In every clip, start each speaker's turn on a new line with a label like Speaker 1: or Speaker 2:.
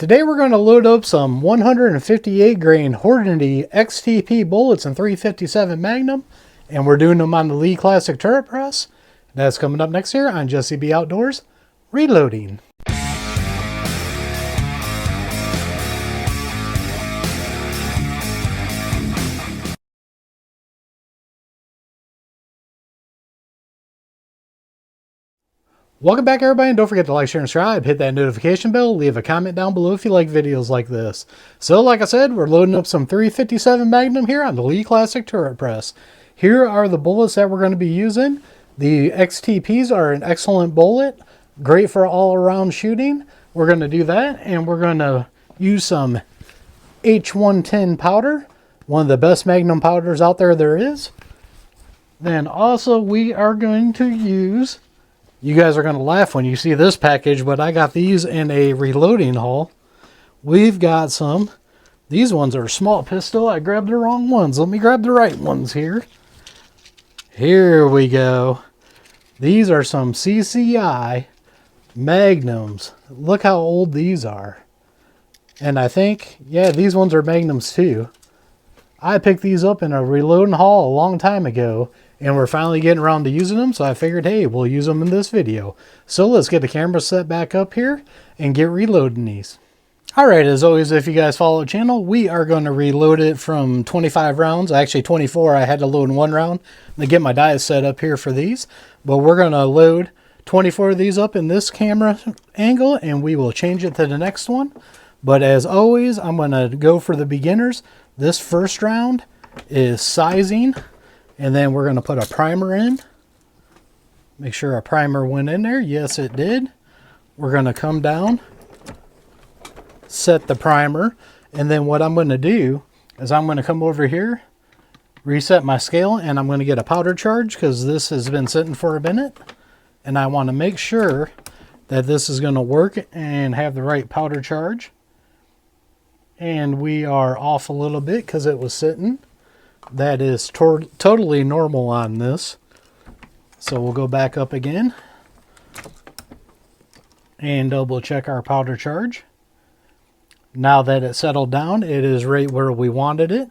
Speaker 1: Today we're going to load up some 158 grain Hornady XTP bullets and 357 Magnum, and we're doing them on the Lee Classic turret press. That's coming up next here on Jesse B Outdoors Reloading. Welcome back, everybody, and don't forget to like, share, and subscribe. Hit that notification bell. Leave a comment down below if you like videos like this. So, like I said, we're loading up some 357 Magnum here on the Lee Classic turret press. Here are the bullets that we're going to be using. The XTPs are an excellent bullet, great for all-around shooting. We're going to do that, and we're going to use some H110 powder, one of the best Magnum powders out there is. Then also we are going to use... You guys are going to laugh when you see this package, but I got these in a reloading haul. We've got some. These ones are small pistol. I grabbed the wrong ones. Let me grab the right ones here. Here we go. These are some CCI Magnums. Look how old these are. And I think, yeah, these ones are Magnums too. I picked these up in a reloading haul a long time ago, and we're finally getting around to using them, so I figured, hey, we'll use them in this video. So let's get the camera set back up here and get reloading these. Alright, as always, if you guys follow the channel, we are going to reload it from 25 rounds. Actually, 24. I had to load in one round to get my diet set up here for these. But we're going to load 24 of these up in this camera angle, and we will change it to the next one. But as always, I'm going to go for the beginners. This first round is sizing. And then we're going to put a primer in. Make sure our primer went in there. Yes, it did. We're going to come down, set the primer. And then what I'm going to do is I'm going to come over here, reset my scale, and I'm going to get a powder charge because this has been sitting for a minute. And I want to make sure that this is going to work and have the right powder charge. And we are off a little bit because it was sitting. That is totally normal on this. So we'll go back up again and double check our powder charge. Now that it's settled down, it is right where we wanted it.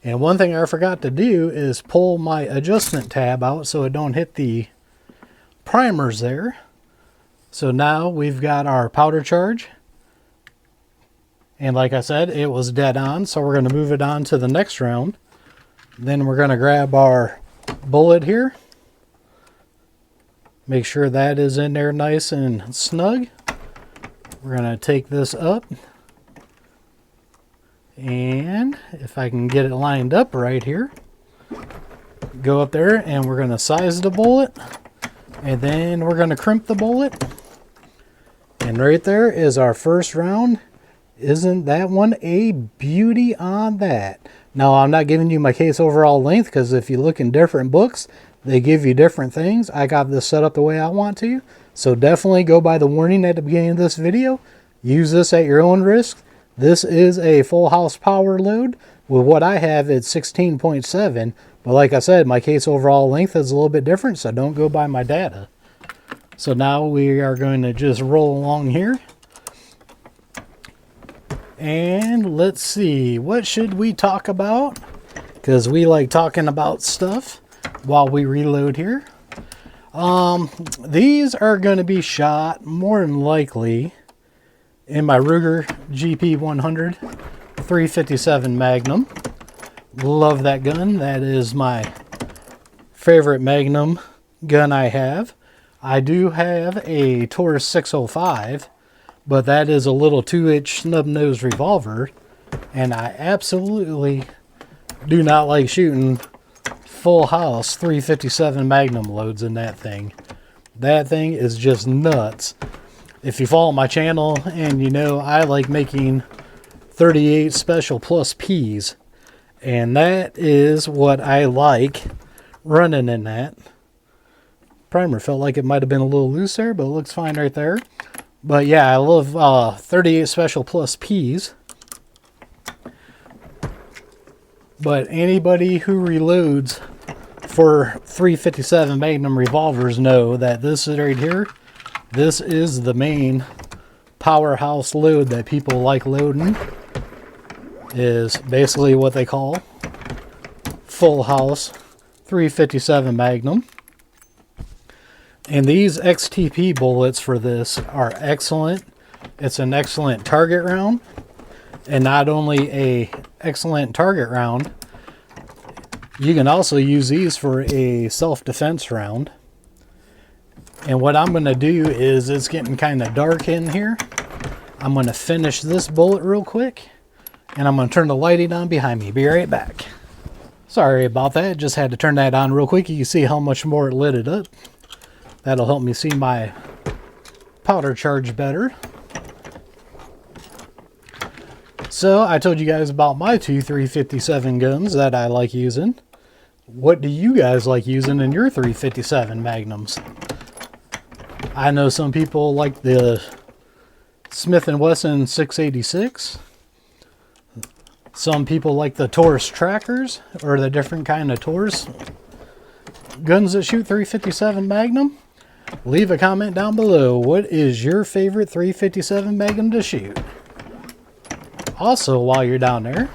Speaker 1: And one thing I forgot to do is pull my adjustment tab out so it don't hit the primers there. So now we've got our powder charge. And like I said, it was dead on, so we're going to move it on to the next round. Then we're going to grab our bullet here. Make sure that is in there nice and snug. We're going to take this up. And if I can get it lined up right here, go up there and we're going to size the bullet. And then we're going to crimp the bullet. And right there is our first round. Isn't that one a beauty on that? Now, I'm not giving you my case overall length because if you look in different books, they give you different things. I got this set up the way I want to. So definitely go by the warning at the beginning of this video. Use this at your own risk. This is a full house power load. With what I have, it's 16.7. But like I said, my case overall length is a little bit different, so don't go by my data. So now we are going to just roll along here. And let's see, what should we talk about? Because we like talking about stuff while we reload here. These are going to be shot more than likely in my Ruger GP 100 357 Magnum. Love that gun. That is my favorite Magnum gun I have. I do have a Taurus 605. But that is a little 2-inch snub-nosed revolver, and I absolutely do not like shooting full house 357 Magnum loads in that thing. That thing is just nuts. If you follow my channel and you know I like making 38 special plus Ps, and that is what I like running in that. Primer felt like it might have been a little loose there, but it looks fine right there. But yeah, I love 38 Special Plus Ps. But anybody who reloads for 357 Magnum revolvers know that this is right here. This is the main powerhouse load that people like loading is basically what they call full house 357 Magnum. And these XTP bullets for this are excellent. It's an excellent target round, and not only a excellent target round, you can also use these for a self-defense round. And what I'm going to do is, it's getting kind of dark in here. I'm going to finish this bullet real quick, and I'm going to turn the lighting on behind me. Be right back. Sorry about that. Just had to turn that on real quick. You can see how much more it lit it up. That'll help me see my powder charge better. So I told you guys about my two 357 guns that I like using. What do you guys like using in your 357 Magnums? I know some people like the Smith & Wesson 686. Some people like the Taurus trackers, or the different kind of Taurus guns that shoot 357 Magnum. Leave a comment down below. What is your favorite 357 Magnum to shoot? Also, while you're down there,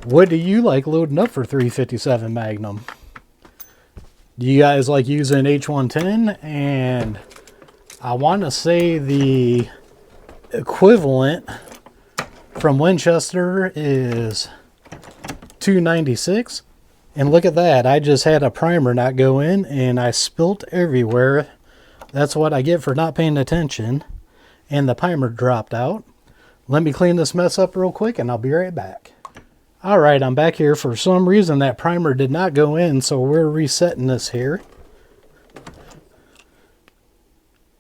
Speaker 1: what do you like loading up for 357 Magnum? Do you guys like using H110? And I want to say the equivalent from Winchester is 296. And look at that, I just had a primer not go in and I spilt everywhere. That's what I get for not paying attention. And the primer dropped out. Let me clean this mess up real quick and I'll be right back. Alright, I'm back here. For some reason that primer did not go in, so we're resetting this here.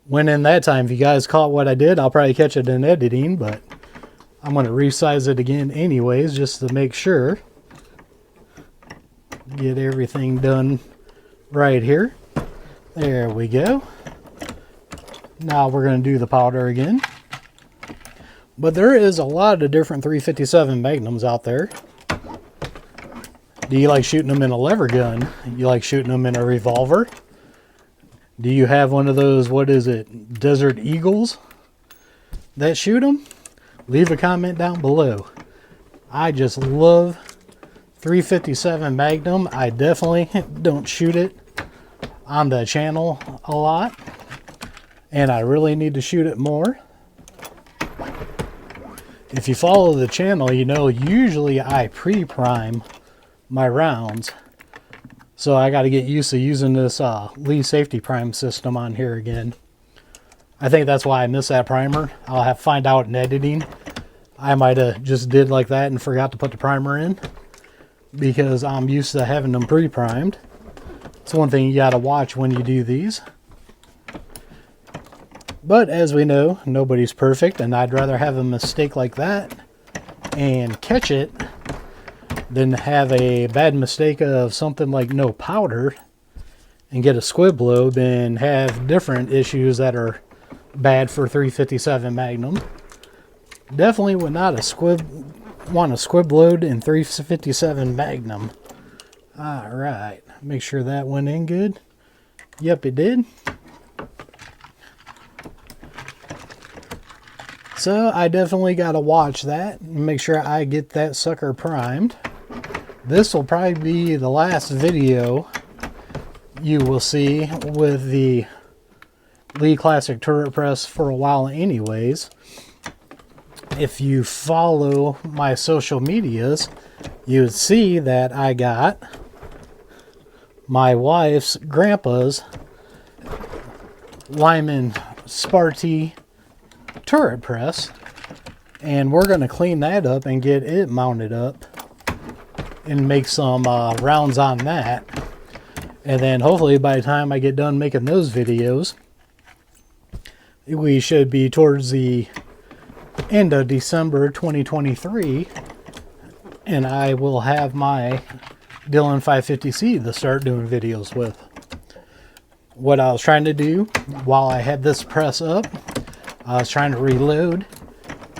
Speaker 1: When in that time, if you guys caught what I did, I'll probably catch it in editing, but I'm going to resize it again anyways, just to make sure. Get everything done right here. There we go. Now we're going to do the powder again. But there is a lot of different 357 Magnums out there. Do you like shooting them in a lever gun? You like shooting them in a revolver? Do you have one of those, what is it, Desert Eagles that shoot them? Leave a comment down below. I just love 357 Magnum. I definitely don't shoot it on the channel a lot, and I really need to shoot it more. If you follow the channel, you know usually I pre-prime my rounds, so I got to get used to using this Lee safety prime system on here again. I think that's why I missed that primer. I'll have to find out in editing. I might have just did like that and forgot to put the primer in, because I'm used to having them pre-primed. It's one thing you got to watch when you do these. But as we know, nobody's perfect, and I'd rather have a mistake like that and catch it than have a bad mistake of something like no powder and get a squib load and have different issues that are bad for 357 Magnum. Definitely would not want a squib load in 357 Magnum. Alright, make sure that went in good. Yep, it did. So I definitely got to watch that and make sure I get that sucker primed. This will probably be the last video you will see with the Lee Classic Turret Press for a while anyways. If you follow my social medias, you would see that I got my wife's grandpa's Lyman Sparty turret press, and we're going to clean that up and get it mounted up and make some rounds on that. And then hopefully by the time I get done making those videos, we should be towards the end of December 2023, and I will have my Dillon 550C to start doing videos with. What I was trying to do while I had this press up, I was trying to reload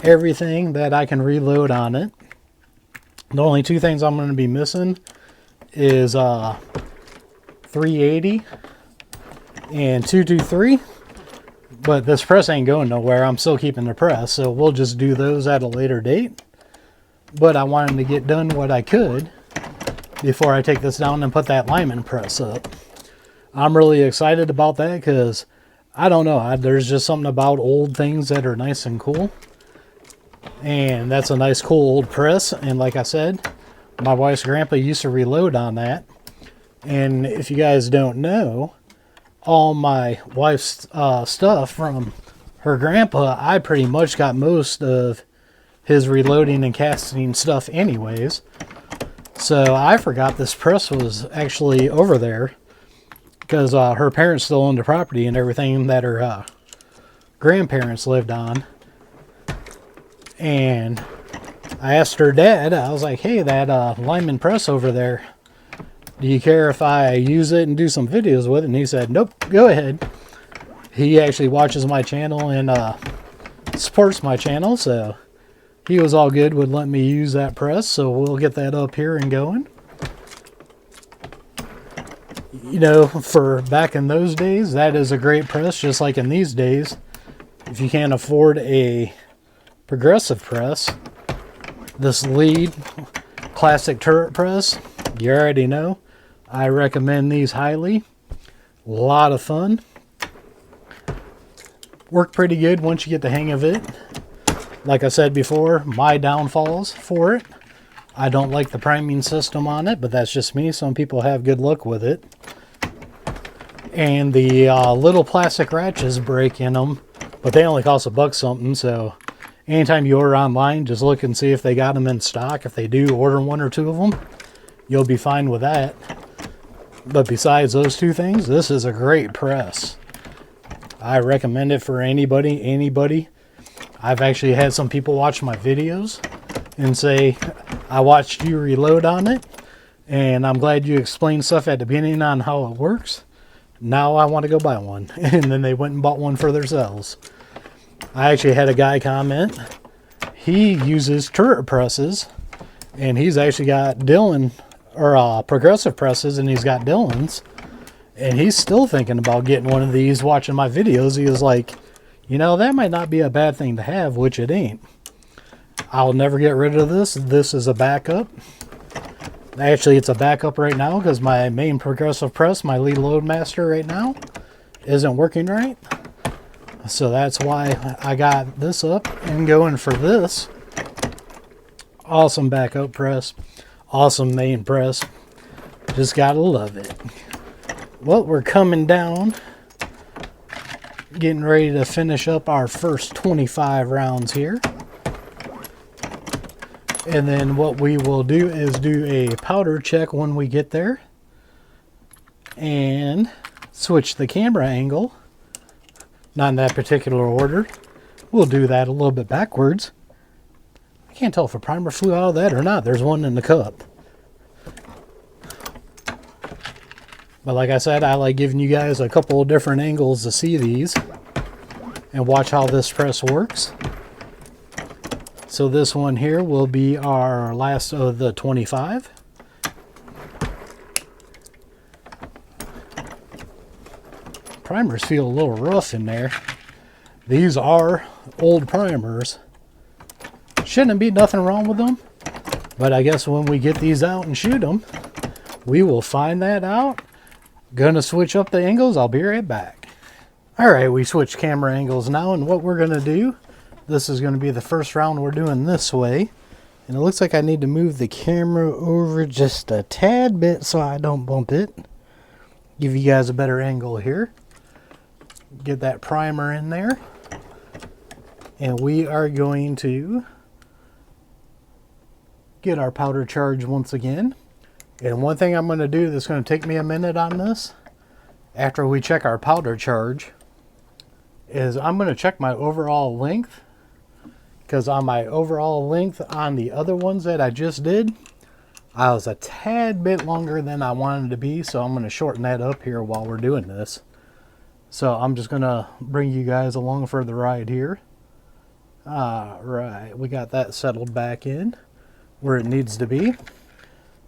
Speaker 1: everything that I can reload on it. The only two things I'm going to be missing is 380 and 223. But this press ain't going nowhere. I'm still keeping the press, so we'll just do those at a later date. But I wanted to get done what I could before I take this down and put that lineman press up. I'm really excited about that because, I don't know, there's just something about old things that are nice and cool. And that's a nice, cool old press. And like I said, my wife's grandpa used to reload on that. And if you guys don't know, all my wife's stuff from her grandpa, I pretty much got most of his reloading and casting stuff anyways. So I forgot this press was actually over there because her parents still owned the property and everything that her grandparents lived on. And I asked her dad, I was like, hey, that lineman press over there, do you care if I use it and do some videos with it? And he said, nope, go ahead. He actually watches my channel and supports my channel, so he was all good with letting me use that press. So we'll get that up here and going. You know, for back in those days, that is a great press, just like in these days. If you can't afford a progressive press, this lead classic turret press, you already know, I recommend these highly. A lot of fun. Work pretty good once you get the hang of it. Like I said before, my downfalls for it, I don't like the priming system on it, but that's just me. Some people have good luck with it. And the little plastic ratchets break in them, but they only cost $1 something, so anytime you order online, just look and see if they got them in stock. If they do, order 1 or 2 of them. You'll be fine with that. But besides those 2 things, this is a great press. I recommend it for anybody. I've actually had some people watch my videos and say, I watched you reload on it, and I'm glad you explained stuff at the beginning on how it works. Now I want to go buy one. And then they went and bought one for themselves. I actually had a guy comment. He uses turret presses, and he's actually got Dylan, or progressive presses, and he's got Dylan's. And he's still thinking about getting one of these, watching my videos. He was like, you know, that might not be a bad thing to have, which it ain't. I'll never get rid of this. This is a backup. Actually, it's a backup right now because my main progressive press, my lead loadmaster right now, isn't working right. So that's why I got this up and going for this. Awesome backup press. Awesome main press. Just gotta love it. Well, we're coming down. Getting ready to finish up our first 25 rounds here. And then what we will do is do a powder check when we get there. And switch the camera angle. Not in that particular order. We'll do that a little bit backwards. I can't tell if a primer flew out of that or not. There's one in the cup. But like I said, I like giving you guys a couple of different angles to see these. And watch how this press works. So this one here will be our last of the 25. Primers feel a little rough in there. These are old primers. Shouldn't be nothing wrong with them. But I guess when we get these out and shoot them, we will find that out. Gonna switch up the angles. I'll be right back. Alright, we switched camera angles now, and what we're gonna do, this is gonna be the first round we're doing this way. And it looks like I need to move the camera over just a tad bit so I don't bump it. Give you guys a better angle here. Get that primer in there. And we are going to get our powder charge once again. And one thing I'm going to do that's going to take me a minute on this, after we check our powder charge, is I'm going to check my overall length. Because on my overall length on the other ones that I just did, I was a tad bit longer than I wanted to be. So I'm going to shorten that up here while we're doing this. So I'm just going to bring you guys along for the ride here. Alright, we got that settled back in where it needs to be.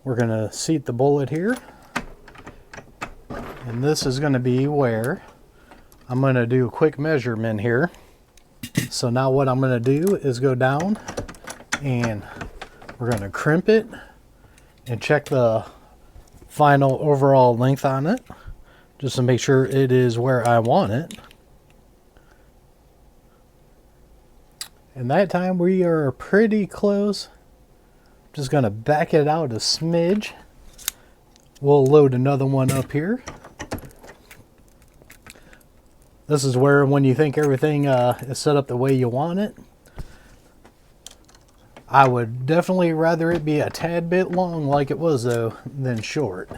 Speaker 1: We're going to seat the bullet here. And this is going to be where I'm going to do a quick measurement here. So now what I'm going to do is go down and we're going to crimp it and check the final overall length on it, just to make sure it is where I want it. And that time we are pretty close. Just going to back it out a smidge. We'll load another one up here. This is where, when you think everything is set up the way you want it, I would definitely rather it be a tad bit long like it was though than short.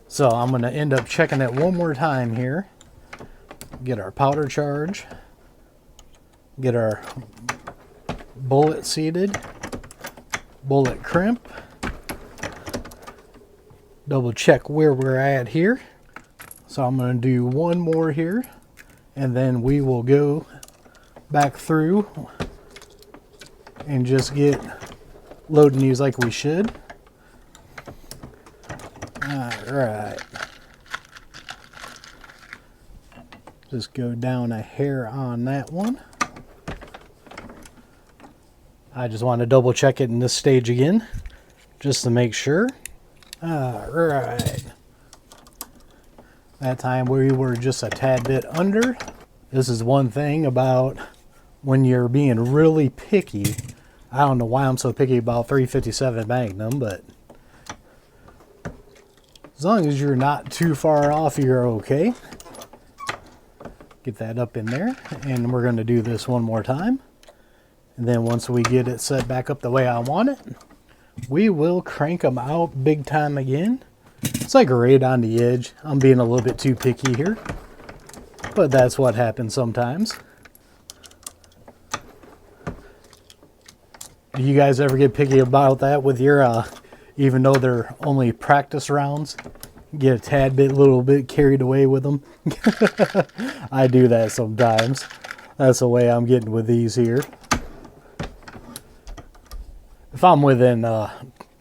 Speaker 1: So I'm going to end up checking it one more time here. Get our powder charge. Get our bullet seated. Bullet crimp. Double check where we're at here. So I'm going to do one more here, and then we will go back through and just get loading these like we should. Alright. Just go down a hair on that one. I just want to double check it in this stage again, just to make sure. Alright. That time we were just a tad bit under. This is one thing about when you're being really picky. I don't know why I'm so picky about 357 Magnum, but as long as you're not too far off, you're okay. Get that up in there, and we're going to do this one more time. And then once we get it set back up the way I want it, we will crank them out big time again. It's like right on the edge. I'm being a little bit too picky here, but that's what happens sometimes. Do you guys ever get picky about that with your, even though they're only practice rounds, get a tad bit, little bit carried away with them? I do that sometimes. That's the way I'm getting with these here. If I'm within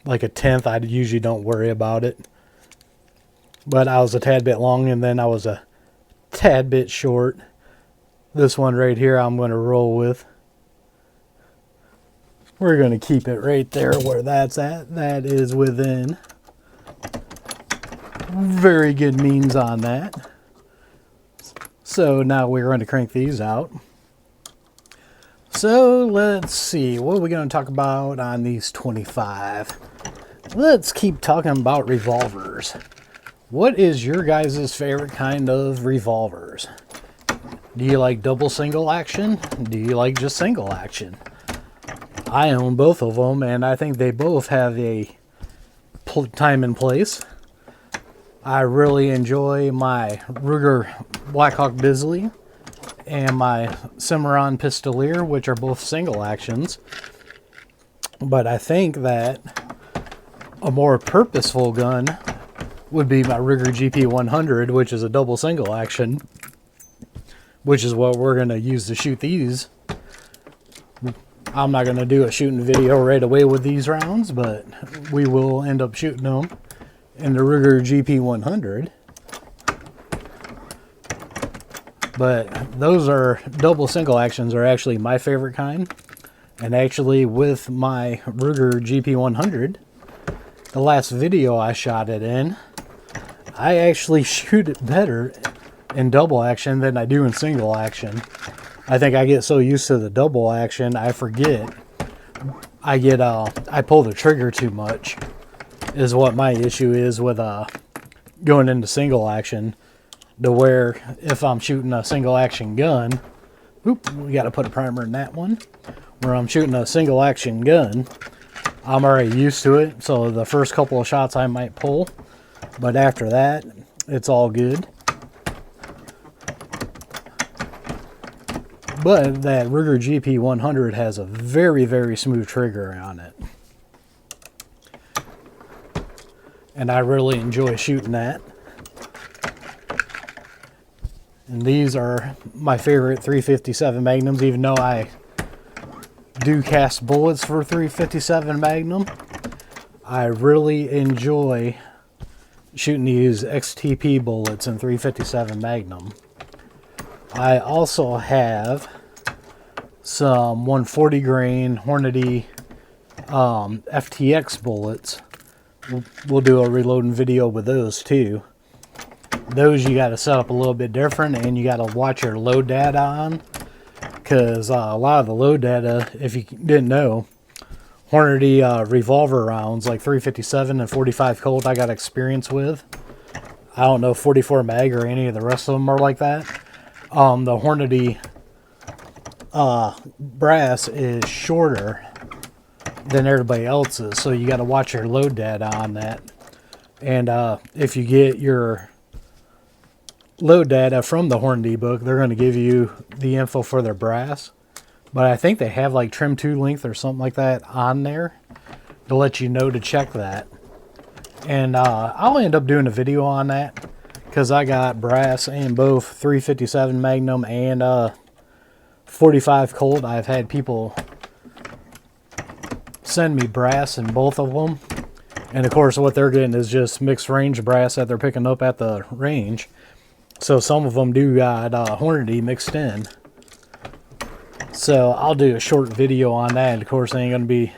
Speaker 1: like a tenth, I usually don't worry about it. But I was a tad bit long, and then I was a tad bit short. This one right here I'm going to roll with. We're going to keep it right there where that's at. That is within very good means on that. So now we're going to crank these out. So let's see, what are we going to talk about on these 25? Let's keep talking about revolvers. What is your guys' favorite kind of revolvers? Do you like double single action? Do you like just single action? I own both of them, and I think they both have a time and place. I really enjoy my Ruger Blackhawk Bisley and my Cimarron Pistolier, which are both single actions. But I think that a more purposeful gun would be my Ruger GP100, which is a double single action, which is what we're going to use to shoot these. I'm not going to do a shooting video right away with these rounds, but we will end up shooting them in the Ruger GP100. But those are double single actions are actually my favorite kind. And actually with my Ruger GP100, the last video I shot it in, I actually shoot it better in double action than I do in single action. I think I get so used to the double action, I forget. I pull the trigger too much, is what my issue is with going into single action. To where if I'm shooting a single action gun, we got to put a primer in that one. Where I'm shooting a single action gun, I'm already used to it. So the first couple of shots I might pull, but after that, it's all good. But that Ruger GP100 has a very, very smooth trigger on it. And I really enjoy shooting that. And these are my favorite 357 Magnums, even though I do cast bullets for 357 Magnum. I really enjoy shooting these XTP bullets in 357 Magnum. I also have some 140 grain Hornady FTX bullets. We'll do a reloading video with those too. Those you got to set up a little bit different, and you got to watch your load data on, because a lot of the load data, if you didn't know, Hornady revolver rounds like 357 and 45 Colt I got experience with. I don't know 44 mag or any of the rest of them are like that. The Hornady brass is shorter than everybody else's, so you got to watch your load data on that. And if you get your load data from the Hornady book, they're going to give you the info for their brass. But I think they have like trim to length or something like that on there to let you know to check that. And I'll end up doing a video on that, because I got brass in both 357 Magnum and 45 Colt. I've had people send me brass in both of them. And of course what they're getting is just mixed range brass that they're picking up at the range. So some of them do got Hornady mixed in. So I'll do a short video on that. And of course it ain't going to be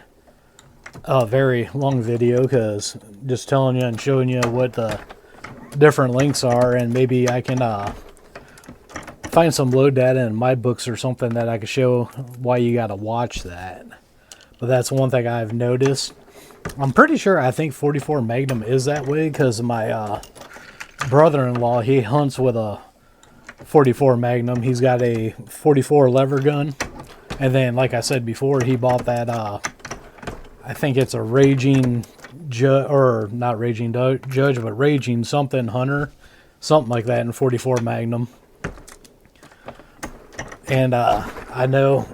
Speaker 1: a very long video, because just telling you and showing you what the different links are, and maybe I can find some load data in my books or something that I could show why you got to watch that. But that's one thing I've noticed. I'm pretty sure I think 44 Magnum is that way, because my brother-in-law, he hunts with a 44 Magnum. He's got a 44 lever gun, and then like I said before, he bought that I think it's a Raging Judge, or not Raging Judge, but Raging something Hunter, something like that, in 44 Magnum. And I know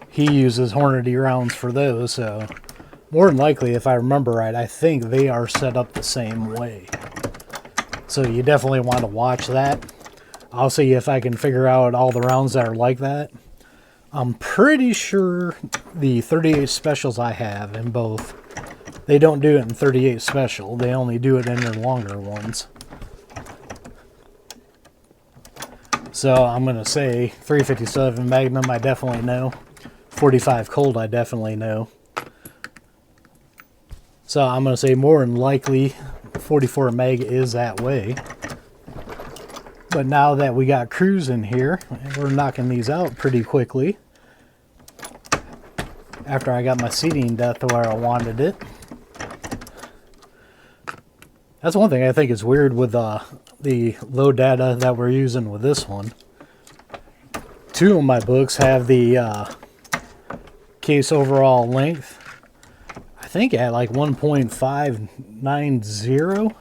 Speaker 1: he uses Hornady rounds for those, so more than likely, if I remember right, I think they are set up the same way. So you definitely want to watch that. I'll see if I can figure out all the rounds that are like that. I'm pretty sure the 38 specials I have in both, they don't do it in 38 special. They only do it in their longer ones. So I'm going to say 357 Magnum, I definitely know. 45 Colt, I definitely know. So I'm going to say more than likely 44 Mag is that way. But now that we got crews in here, we're knocking these out pretty quickly. After I got my seating depth to where I wanted it. That's one thing I think is weird with the load data that we're using with this one. Two of my books have the case overall length, I think at like 1.590.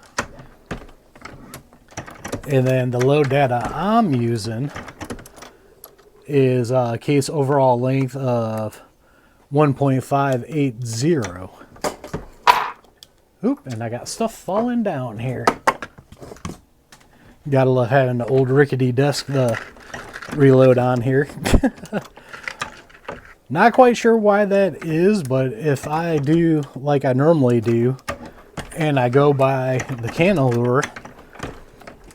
Speaker 1: And then the load data I'm using is case overall length of 1.580. Oop, and I got stuff falling down here. Gotta love having the old rickety desk to reload on here. Not quite sure why that is, but if I do like I normally do, and I go by the canalure,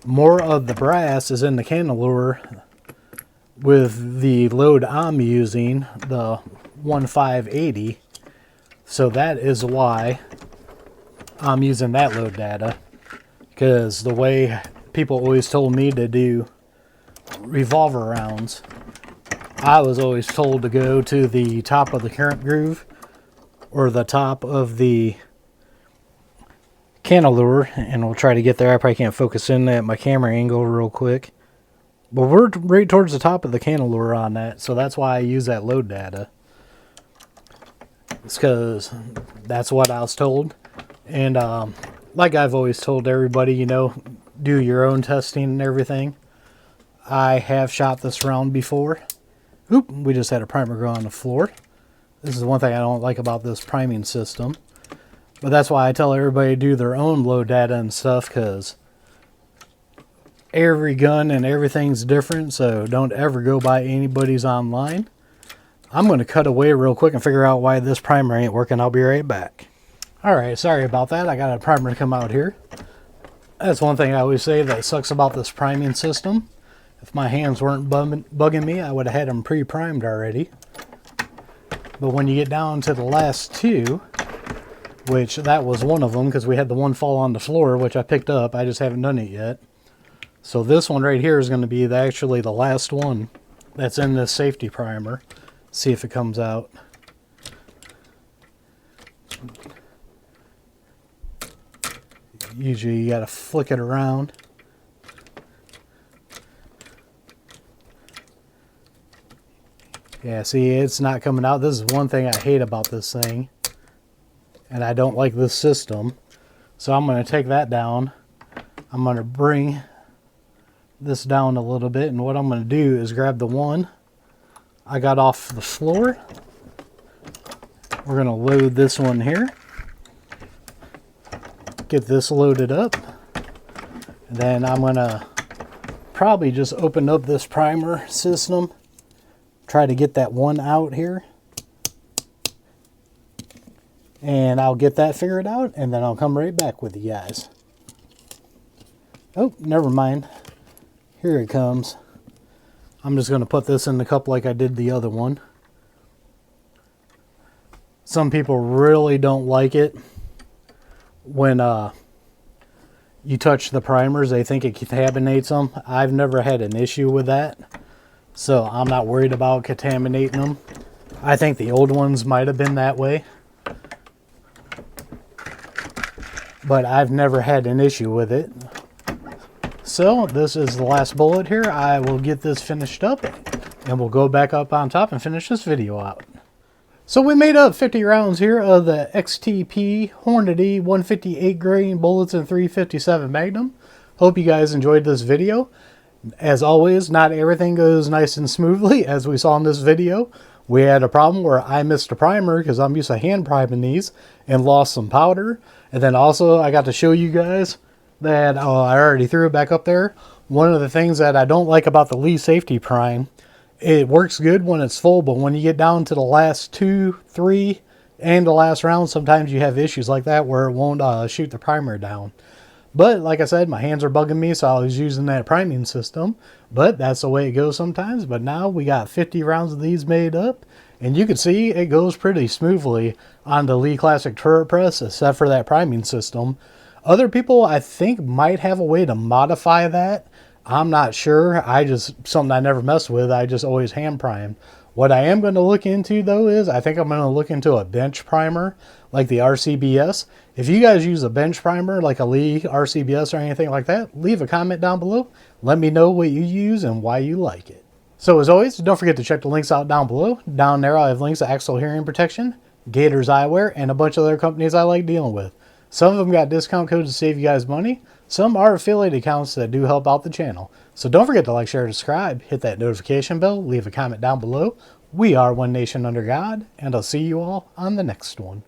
Speaker 1: more of the brass is in the canalure with the load I'm using, the 1580. So that is why I'm using that load data, because the way people always told me to do revolver rounds, I was always told to go to the top of the current groove or the top of the canalure, and we'll try to get there. I probably can't focus in at my camera angle real quick, but we're right towards the top of the canalure on that, so that's why I use that load data. It's because that's what I was told. And like I've always told everybody, you know, do your own testing and everything. I have shot this round before. Oop, we just had a primer go on the floor. This is one thing I don't like about this priming system. But that's why I tell everybody to do their own load data and stuff, because every gun and everything's different, so don't ever go by anybody's online. I'm going to cut away real quick and figure out why this primer ain't working. I'll be right back. Alright, sorry about that. I got a primer to come out here. That's one thing I always say that sucks about this priming system. If my hands weren't bugging me, I would have had them pre-primed already. But when you get down to the last two, which that was one of them because we had the one fall on the floor, which I picked up. I just haven't done it yet. So this one right here is going to be actually the last one that's in this safety primer. See if it comes out. Usually you got to flick it around. Yeah, see, it's not coming out. This is one thing I hate about this thing. And I don't like this system. So I'm going to take that down. I'm going to bring this down a little bit. And what I'm going to do is grab the one I got off the floor. We're going to load this one here. Get this loaded up. And then I'm going to probably just open up this primer system. Try to get that one out here. And I'll get that figured out, and then I'll come right back with you guys. Oh, never mind. Here it comes. I'm just going to put this in the cup like I did the other one. Some people really don't like it when you touch the primers. They think it contaminates them. I've never had an issue with that. So I'm not worried about contaminating them. I think the old ones might have been that way. But I've never had an issue with it. So this is the last bullet here. I will get this finished up and we'll go back up on top and finish this video out. So we made up 50 rounds here of the XTP Hornady 158 grain bullets and 357 Magnum. Hope you guys enjoyed this video. As always, not everything goes nice and smoothly, as we saw in this video. We had a problem where I missed a primer because I'm used to hand priming these and lost some powder. And then also I got to show you guys that I already threw it back up there. One of the things that I don't like about the Lee Safety Prime, it works good when it's full, but when you get down to the last 2, 3, and the last round, sometimes you have issues like that where it won't shoot the primer down. But like I said, my hands are bugging me, so I was using that priming system. But that's the way it goes sometimes. But now we got 50 rounds of these made up. And you can see it goes pretty smoothly on the Lee Classic turret press, except for that priming system. Other people, I think, might have a way to modify that. I'm not sure. Something I never messed with. I just always hand primed. What I am going to look into, though, is I think I'm going to look into a bench primer like the RCBS. If you guys use a bench primer like a Lee RCBS or anything like that, leave a comment down below. Let me know what you use and why you like it. So as always, don't forget to check the links out down below. Down there I have links to Axle Hearing Protection, Gators Eyewear, and a bunch of other companies I like dealing with. Some of them got discount codes to save you guys money. Some are affiliate accounts that do help out the channel. So don't forget to like, share, subscribe, hit that notification bell, leave a comment down below. We are One Nation Under God, and I'll see you all on the next one.